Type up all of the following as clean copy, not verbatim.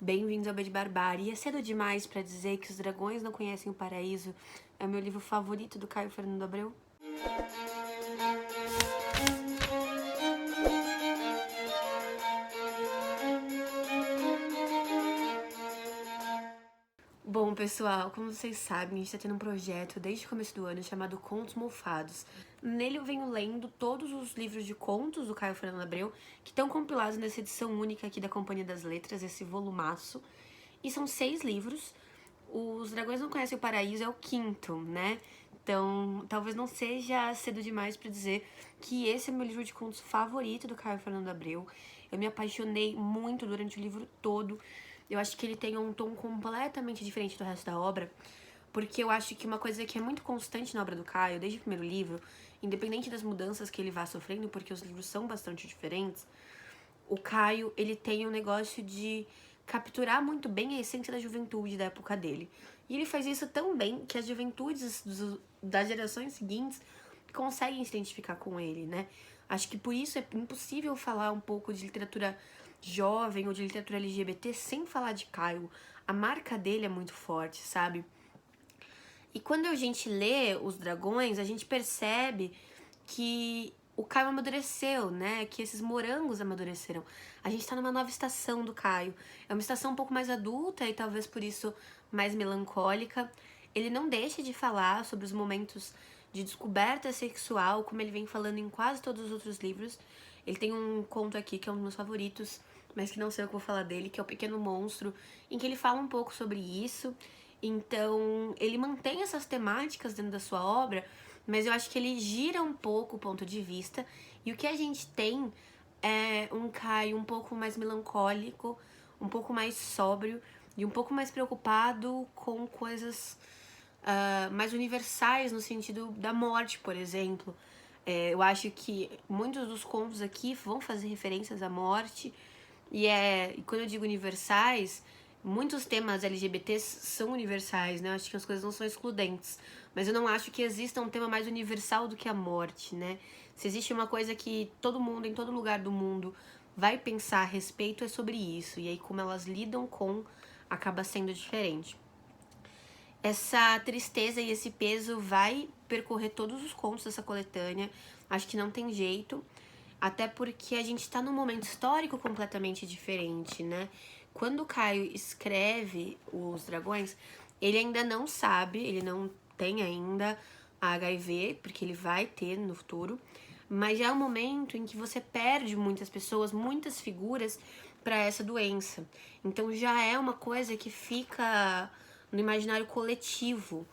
Bem-vindos ao B de Barbárie. É cedo demais pra dizer que Os Dragões Não Conhecem o Paraíso é o meu livro favorito do Caio Fernando Abreu? Bom, pessoal, como vocês sabem, a gente tá tendo um projeto desde o começo do ano chamado Contos Mofados. Nele eu venho lendo todos os livros de contos do Caio Fernando Abreu, que estão compilados nessa edição única aqui da Companhia das Letras, esse volumaço. E são 6 livros. Os Dragões Não Conhecem o Paraíso é o 5º, né? Então, talvez não seja cedo demais pra dizer que esse é meu livro de contos favorito do Caio Fernando Abreu. Eu me apaixonei muito durante o livro todo. Eu acho que ele tem um tom completamente diferente do resto da obra, porque eu acho que uma coisa que é muito constante na obra do Caio, desde o primeiro livro, independente das mudanças que ele vá sofrendo, porque os livros são bastante diferentes, o Caio, ele tem um negócio de capturar muito bem a essência da juventude da época dele. E ele faz isso tão bem que as juventudes das gerações seguintes conseguem se identificar com ele, né? Acho que por isso é impossível falar um pouco de literatura jovem ou de literatura LGBT sem falar de Caio. A marca dele é muito forte, sabe? E quando a gente lê Os Dragões, a gente percebe que o Caio amadureceu, né? Que esses morangos amadureceram. A gente tá numa nova estação do Caio. É uma estação um pouco mais adulta e talvez por isso mais melancólica. Ele não deixa de falar sobre os momentos de descoberta sexual, como ele vem falando em quase todos os outros livros. Ele tem um conto aqui que é um dos meus favoritos, mas que não sei o que eu vou falar dele, que é O Pequeno Monstro, em que ele fala um pouco sobre isso. Então, ele mantém essas temáticas dentro da sua obra, mas eu acho que ele gira um pouco o ponto de vista. E o que a gente tem é um Caio um pouco mais melancólico, um pouco mais sóbrio e um pouco mais preocupado com coisas mais universais no sentido da morte, por exemplo. Eu acho que muitos dos contos aqui vão fazer referências à morte. E quando eu digo universais, muitos temas LGBTs são universais, né? Eu acho que as coisas não são excludentes. Mas eu não acho que exista um tema mais universal do que a morte, né? Se existe uma coisa que todo mundo, em todo lugar do mundo, vai pensar a respeito, é sobre isso. E aí, como elas lidam com, acaba sendo diferente. Essa tristeza e esse peso vai percorrer todos os contos dessa coletânea. Acho que não tem jeito. Até porque a gente tá num momento histórico completamente diferente, né? Quando o Caio escreve Os Dragões, ele ainda não sabe, ele não tem ainda a HIV, porque ele vai ter no futuro. Mas já é um momento em que você perde muitas pessoas, muitas figuras para essa doença. Então já é uma coisa que fica no imaginário coletivo,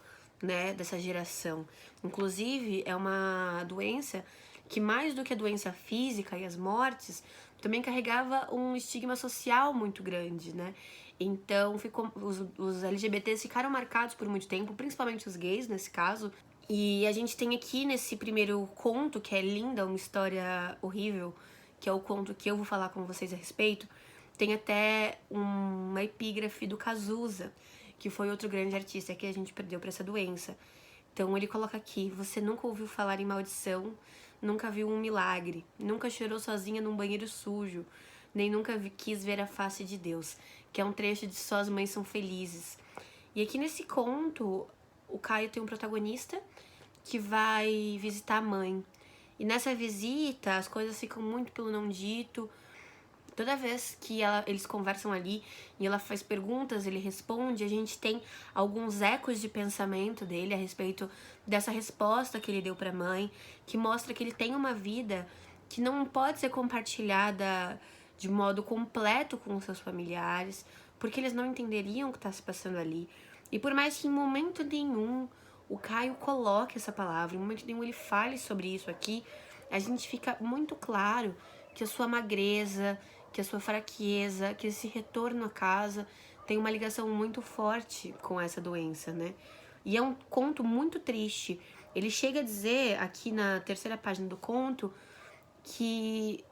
né, dessa geração. Inclusive, é uma doença que, mais do que a doença física e as mortes, também carregava um estigma social muito grande, né? Então, os LGBTs ficaram marcados por muito tempo, principalmente os gays, nesse caso. E a gente tem aqui, nesse primeiro conto, que é linda, uma história horrível, que é o conto que eu vou falar com vocês a respeito, tem até uma epígrafe do Cazuza, que foi outro grande artista que a gente perdeu para essa doença. Então ele coloca aqui: você nunca ouviu falar em maldição, nunca viu um milagre, nunca chorou sozinha num banheiro sujo, nem nunca quis ver a face de Deus, que é um trecho de Só as Mães São Felizes. E aqui nesse conto, o Caio tem um protagonista que vai visitar a mãe. E nessa visita, as coisas ficam muito pelo não dito. Toda vez que eles conversam ali e ela faz perguntas, ele responde, a gente tem alguns ecos de pensamento dele a respeito dessa resposta que ele deu para a mãe, que mostra que ele tem uma vida que não pode ser compartilhada de modo completo com os seus familiares, porque eles não entenderiam o que está se passando ali. E por mais que em momento nenhum o Caio coloque essa palavra, em momento nenhum ele fale sobre isso aqui, a gente fica muito claro que a sua magreza, que a sua fraqueza, que esse retorno à casa tem uma ligação muito forte com essa doença, né? E é um conto muito triste. Ele chega a dizer, aqui na terceira página do conto, que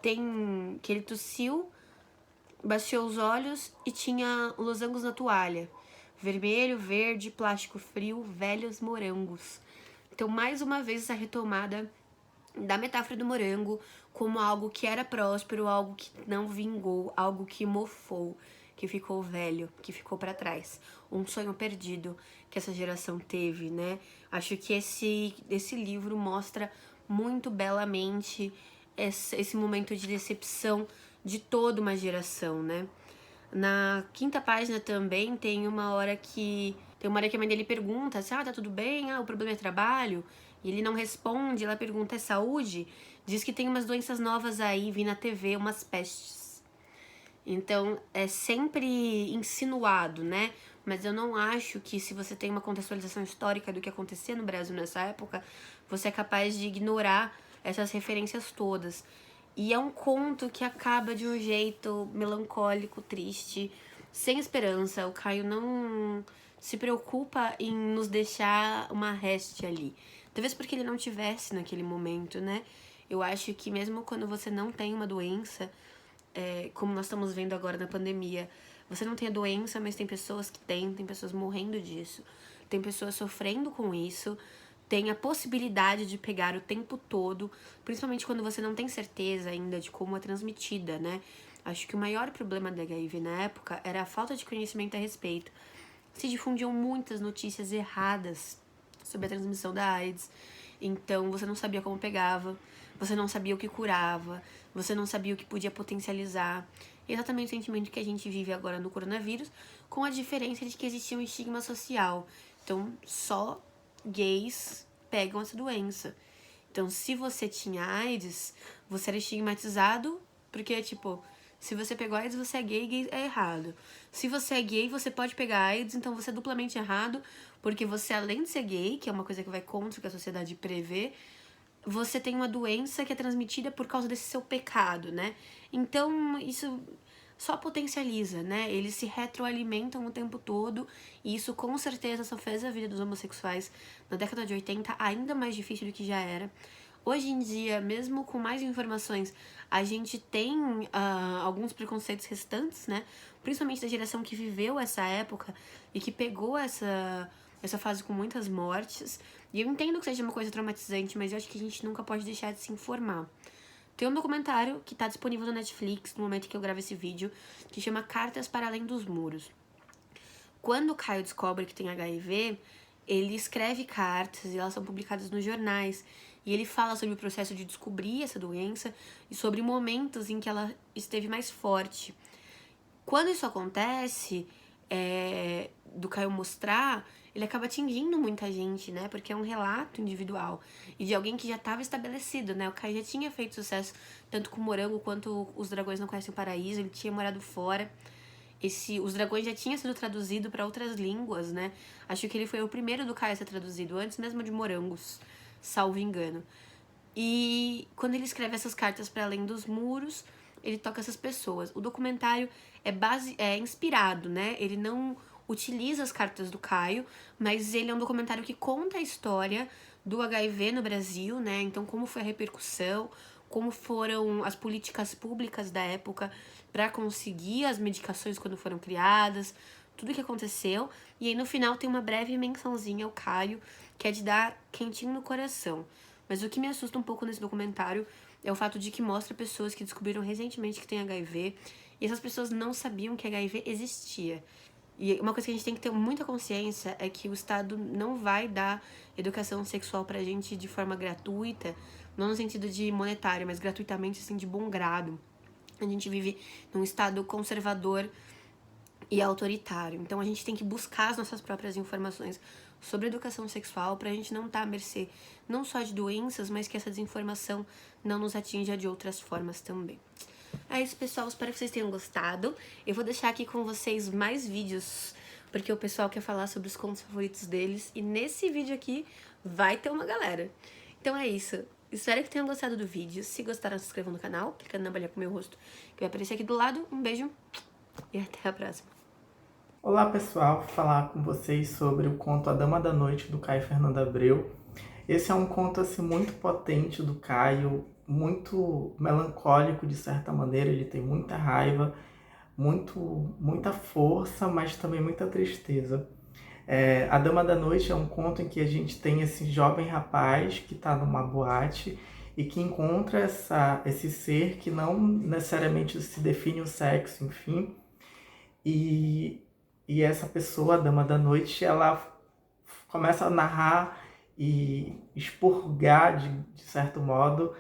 ele tossiu, baixou os olhos e tinha losangos na toalha. Vermelho, verde, plástico frio, velhos morangos. Então, mais uma vez, essa retomada da metáfora do morango como algo que era próspero, algo que não vingou, algo que mofou. que ficou velho, que ficou pra trás. Um sonho perdido que essa geração teve, né? Acho que esse livro mostra muito belamente esse momento de decepção de toda uma geração, né? Na quinta página também tem uma hora que a mãe dele pergunta assim, tá tudo bem? O problema é trabalho? E ele não responde, ela pergunta, é saúde? Diz que tem umas doenças novas aí, vi na TV, umas pestes. Então, é sempre insinuado, né? Mas eu não acho que se você tem uma contextualização histórica do que acontecia no Brasil nessa época, você é capaz de ignorar essas referências todas. E é um conto que acaba de um jeito melancólico, triste, sem esperança. O Caio não se preocupa em nos deixar uma reste ali. Talvez porque ele não tivesse naquele momento, né? Eu acho que mesmo quando você não tem uma doença, como nós estamos vendo agora na pandemia, você não tem a doença, mas tem pessoas que tem pessoas morrendo disso, tem pessoas sofrendo com isso, tem a possibilidade de pegar o tempo todo, principalmente quando você não tem certeza ainda de como é transmitida, né? Acho que o maior problema da HIV na época era a falta de conhecimento a respeito. Se difundiam muitas notícias erradas sobre a transmissão da AIDS, então você não sabia como pegava, você não sabia o que curava, você não sabia o que podia potencializar. E exatamente o sentimento que a gente vive agora no coronavírus, com a diferença de que existia um estigma social. Então, só gays pegam essa doença. Então, se você tinha AIDS, você era estigmatizado, porque, tipo, se você pegou AIDS, você é gay, gay é errado. Se você é gay, você pode pegar AIDS, então você é duplamente errado, porque você, além de ser gay, que é uma coisa que vai contra o que a sociedade prevê, você tem uma doença que é transmitida por causa desse seu pecado, né? Então, isso só potencializa, né? Eles se retroalimentam o tempo todo, e isso com certeza só fez a vida dos homossexuais na década de 80 ainda mais difícil do que já era. Hoje em dia, mesmo com mais informações, a gente tem alguns preconceitos restantes, né? Principalmente da geração que viveu essa época e que pegou essa fase com muitas mortes. E eu entendo que seja uma coisa traumatizante, mas eu acho que a gente nunca pode deixar de se informar. Tem um documentário que tá disponível na Netflix no momento que eu gravo esse vídeo, que chama Cartas para Além dos Muros. Quando o Caio descobre que tem HIV, ele escreve cartas e elas são publicadas nos jornais. E ele fala sobre o processo de descobrir essa doença e sobre momentos em que ela esteve mais forte. Quando isso acontece, do Caio mostrar, ele acaba atingindo muita gente, né? Porque é um relato individual e de alguém que já estava estabelecido, né? O Caio já tinha feito sucesso tanto com o Morango quanto Os Dragões Não Conhecem o Paraíso, ele tinha morado fora. Os Dragões já tinha sido traduzido para outras línguas, né? Acho que ele foi o primeiro do Caio a ser traduzido, antes mesmo de Morangos, salvo engano. E quando ele escreve essas cartas para além dos muros, ele toca essas pessoas. O documentário é inspirado, né? Ele não utiliza as cartas do Caio, mas ele é um documentário que conta a história do HIV no Brasil, né? Então, como foi a repercussão, como foram as políticas públicas da época para conseguir as medicações quando foram criadas, tudo o que aconteceu. E aí, no final, tem uma breve mençãozinha ao Caio, que é de dar quentinho no coração. Mas o que me assusta um pouco nesse documentário é o fato de que mostra pessoas que descobriram recentemente que têm HIV e essas pessoas não sabiam que HIV existia. E uma coisa que a gente tem que ter muita consciência é que o Estado não vai dar educação sexual pra gente de forma gratuita, não no sentido de monetário, mas gratuitamente, assim, de bom grado. A gente vive num Estado conservador e autoritário. Então a gente tem que buscar as nossas próprias informações sobre educação sexual pra gente não estar à mercê não só de doenças, mas que essa desinformação não nos atinja de outras formas também. É isso, pessoal. Espero que vocês tenham gostado. Eu vou deixar aqui com vocês mais vídeos, porque o pessoal quer falar sobre os contos favoritos deles. E nesse vídeo aqui vai ter uma galera. Então é isso. Espero que tenham gostado do vídeo. Se gostaram, se inscrevam no canal, clicando na bolinha com o meu rosto, que vai aparecer aqui do lado. Um beijo e até a próxima. Olá pessoal, vou falar com vocês sobre o conto A Dama da Noite, do Caio Fernando Abreu. Esse é um conto assim, muito potente do Caio, muito melancólico de certa maneira, ele tem muita raiva, muita força, mas também muita tristeza. A Dama da Noite é um conto em que a gente tem esse jovem rapaz que está numa boate e que encontra esse ser que não necessariamente se define o sexo, enfim, e, e essa pessoa, a Dama da Noite, ela começa a narrar e expurgar, de certo modo,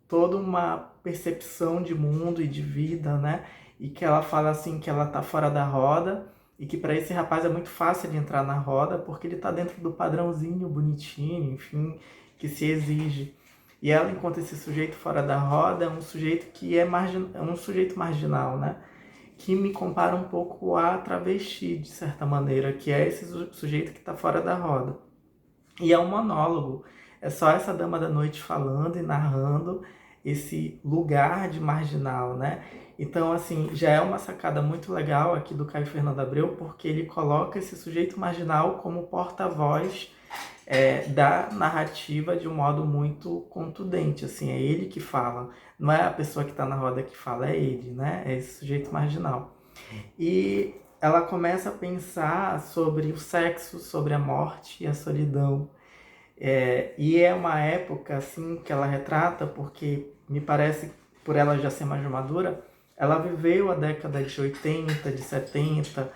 toda uma percepção de mundo e de vida, né? E que ela fala assim que ela tá fora da roda e que para esse rapaz é muito fácil de entrar na roda porque ele tá dentro do padrãozinho bonitinho, enfim, que se exige. E ela, enquanto esse sujeito fora da roda, é um sujeito que é um sujeito marginal, né? Que me compara um pouco a travesti, de certa maneira, que é esse sujeito que está fora da roda. E é um monólogo, é só essa Dama da Noite falando e narrando esse lugar de marginal, né? Então, assim, já é uma sacada muito legal aqui do Caio Fernando Abreu, porque ele coloca esse sujeito marginal como porta-voz da narrativa de um modo muito contundente, assim, é ele que fala, não é a pessoa que está na roda que fala, é ele, né? É esse sujeito marginal. E ela começa a pensar sobre o sexo, sobre a morte e a solidão. E é uma época assim que ela retrata, porque me parece, por ela já ser mais madura, ela viveu a década de 80, de 70,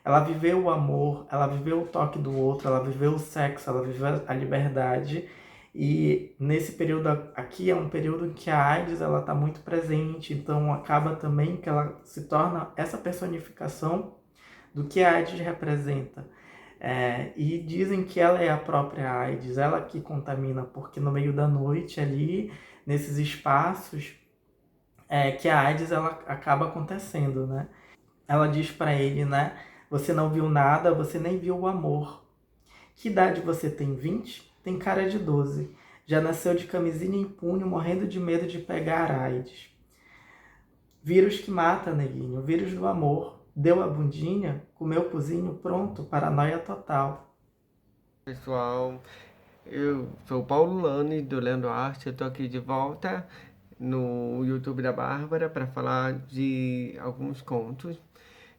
ela viveu o amor, ela viveu o toque do outro, ela viveu o sexo, ela viveu a liberdade. E nesse período aqui é um período em que a AIDS ela está muito presente, então acaba também que ela se torna essa personificação do que a AIDS representa. E dizem que ela é a própria AIDS, ela que contamina, porque no meio da noite ali, nesses espaços, que a AIDS ela acaba acontecendo, né? Ela diz para ele, né? Você não viu nada, você nem viu o amor. Que idade você tem? 20? Tem cara de 12. Já nasceu de camisinha em punho, morrendo de medo de pegar AIDS. Vírus que mata, neguinho, vírus do amor. Deu a bundinha, comeu o cozinho, pronto, paranoia total. Pessoal, eu sou o Paulo Lani do Lendo Arte, eu tô aqui de volta no YouTube da Bárbara para falar de alguns contos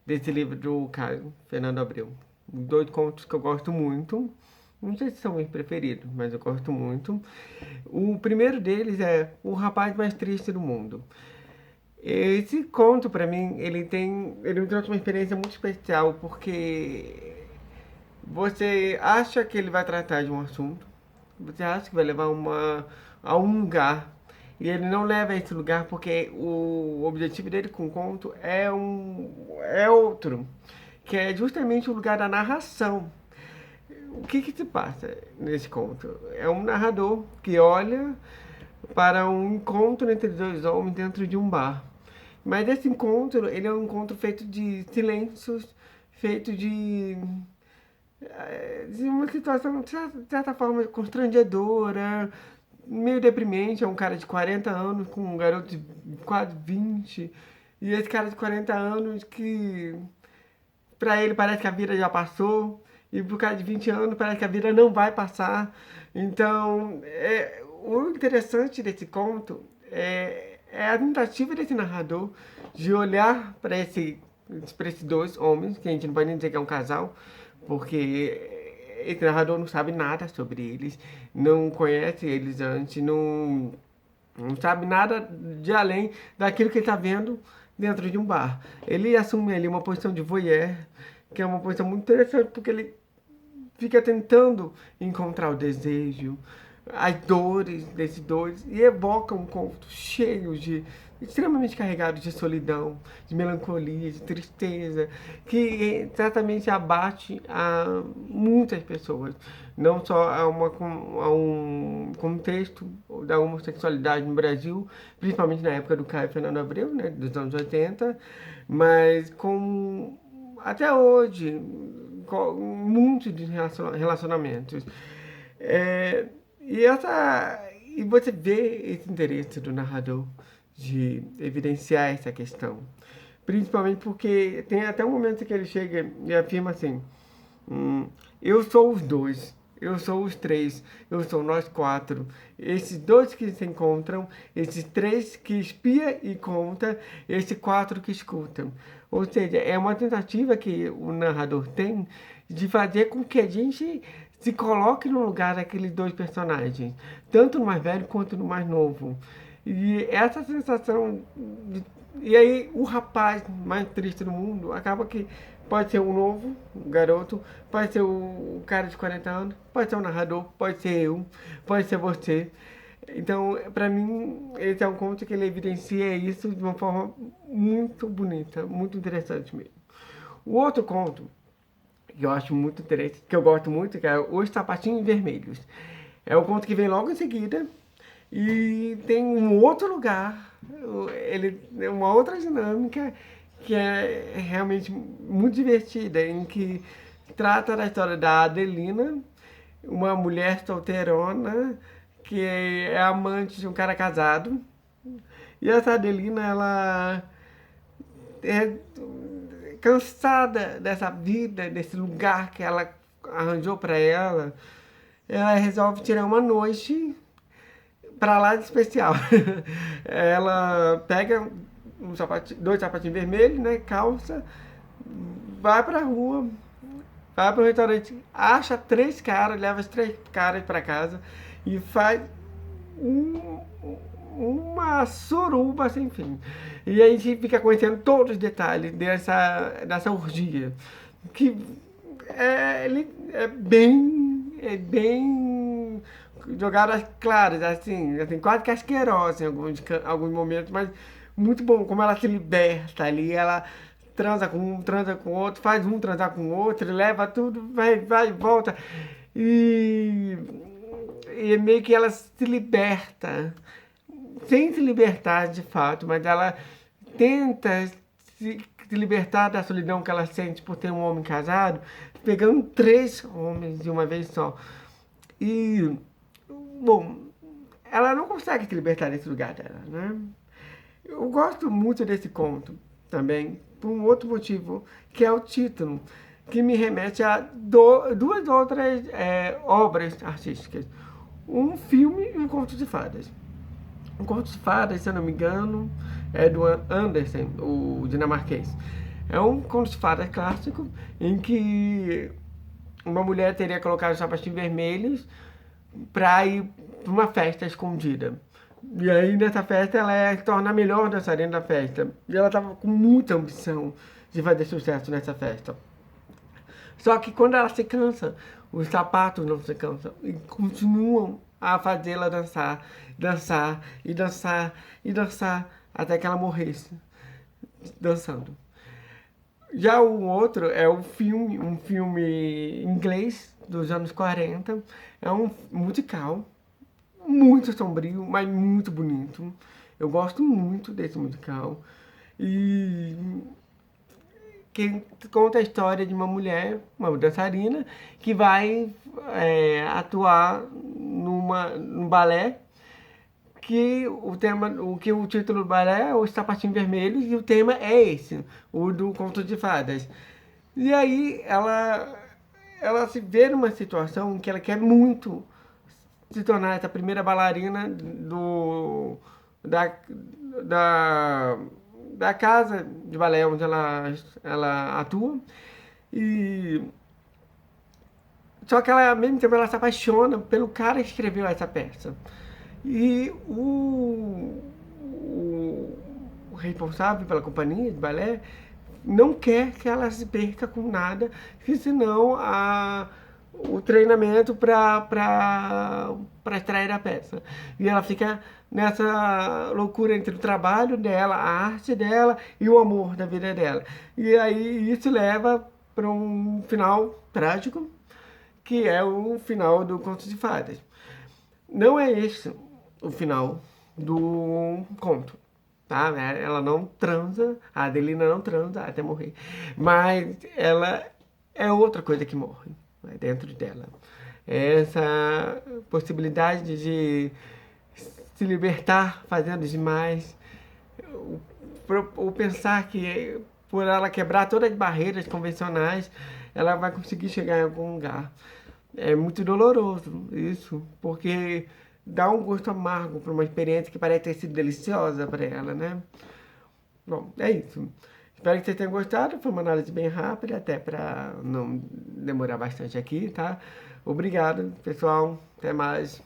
desse livro do Caio Fernando Abreu. Dois contos que eu gosto muito, não sei se são meus preferidos, mas eu gosto muito. O primeiro deles é O Rapaz Mais Triste do Mundo. Esse conto, para mim, ele me trouxe uma experiência muito especial, porque você acha que ele vai tratar de um assunto, você acha que vai levar a um lugar, e ele não leva a esse lugar porque o objetivo dele com o conto é outro, que é justamente o lugar da narração. O que se passa nesse conto? É um narrador que olha para um encontro entre dois homens dentro de um bar. Mas esse encontro, ele é um encontro feito de silêncios, feito de uma situação, de certa forma, constrangedora, meio deprimente. É um cara de 40 anos com um garoto de quase 20. E esse cara de 40 anos que, pra ele, parece que a vida já passou. E pro cara de 20 anos, parece que a vida não vai passar. Então, o interessante desse conto é a tentativa desse narrador de olhar para esses dois homens, que a gente não pode nem dizer que é um casal, porque esse narrador não sabe nada sobre eles, não conhece eles antes, não sabe nada de além daquilo que ele está vendo dentro de um bar. Ele assume ali uma posição de voyeur, que é uma posição muito interessante, porque ele fica tentando encontrar o desejo, as dores desses dois, e evoca um conto cheio extremamente carregado de solidão, de melancolia, de tristeza, que certamente abate a muitas pessoas, não só a um contexto da homossexualidade no Brasil, principalmente na época do Caio Fernando Abreu, né, dos anos 80, mas com até hoje, com muitos de relacionamentos. E você vê esse interesse do narrador de evidenciar essa questão. Principalmente porque tem até um momento que ele chega e afirma assim: eu sou os dois, eu sou os três, eu sou nós quatro. Esses dois que se encontram, esses três que espia e conta, esses quatro que escutam. Ou seja, é uma tentativa que o narrador tem de fazer com que a gente se coloque no lugar daqueles dois personagens, tanto no mais velho quanto no mais novo. E essa sensação E aí o rapaz mais triste do mundo acaba que pode ser um novo garoto, pode ser o cara de 40 anos, pode ser o narrador, pode ser eu, pode ser você. Então, pra mim, esse é um conto que ele evidencia isso de uma forma muito bonita, muito interessante mesmo. O outro conto que eu acho muito interessante, que eu gosto muito, que é Os Sapatinhos Vermelhos. É o conto que vem logo em seguida e tem um outro lugar, ele tem uma outra dinâmica que é realmente muito divertida, em que trata da história da Adelina, uma mulher solteirona que é amante de um cara casado. E essa Adelina, ela é cansada dessa vida, desse lugar que ela arranjou para ela. Ela resolve tirar uma noite pra lá de especial. Ela pega dois sapatinhos vermelhos, né, calça, vai pra rua, vai pro restaurante, acha três caras, leva os três caras pra casa e faz um- uma suruba sem fim. E aí a gente fica conhecendo todos os detalhes dessa orgia. Que é bem jogado às claras, assim, quase que asqueroso em alguns momentos, mas muito bom, como ela se liberta ali, ela transa com um, transa com outro, faz um transar com o outro, leva tudo, vai e volta. E, e meio que ela se liberta, sem se libertar de fato, mas ela tenta se libertar da solidão que ela sente por ter um homem casado, pegando três homens de uma vez só. E, bom, ela não consegue se libertar desse lugar dela, né? Eu gosto muito desse conto também, por um outro motivo, que é o título, que me remete a duas outras obras artísticas. Um filme e um conto de fadas. Um conto de fadas, se eu não me engano, é do Andersen, o dinamarquês. É um conto de fadas clássico em que uma mulher teria colocado os sapatinhos vermelhos para ir para uma festa escondida. E aí nessa festa ela se torna a melhor dançarina da festa. E ela estava com muita ambição de fazer sucesso nessa festa. Só que quando ela se cansa, os sapatos não se cansam e continuam a fazê-la dançar, dançar e dançar e dançar até que ela morresse dançando. Já o outro é um filme inglês dos anos 40. É um musical muito sombrio, mas muito bonito. Eu gosto muito desse musical. E que conta a história de uma mulher, uma dançarina, que vai atuar num balé que o título do balé é Os Sapatinhos Vermelhos e o tema é esse, o do Conto de Fadas. E aí ela se vê numa situação em que ela quer muito se tornar essa primeira bailarina da, da, da casa de balé onde ela atua. E só que ela, ao mesmo tempo, ela se apaixona pelo cara que escreveu essa peça. E o responsável pela companhia de balé não quer que ela se perca com nada, que senão o treinamento para extrair a peça. E ela fica nessa loucura entre o trabalho dela, a arte dela e o amor da vida dela. E aí isso leva para um final trágico, que é o final do Conto de Fadas. Não é esse o final do conto, tá? Ela não transa, a Adelina não transa até morrer, mas ela é outra coisa que morre, né, dentro dela. Essa possibilidade de se libertar fazendo demais, o pensar que por ela quebrar todas as barreiras convencionais, ela vai conseguir chegar em algum lugar. É muito doloroso isso, porque dá um gosto amargo para uma experiência que parece ter sido deliciosa para ela, né? Bom, é isso. Espero que vocês tenham gostado. Foi uma análise bem rápida, até para não demorar bastante aqui, tá? Obrigado, pessoal. Até mais.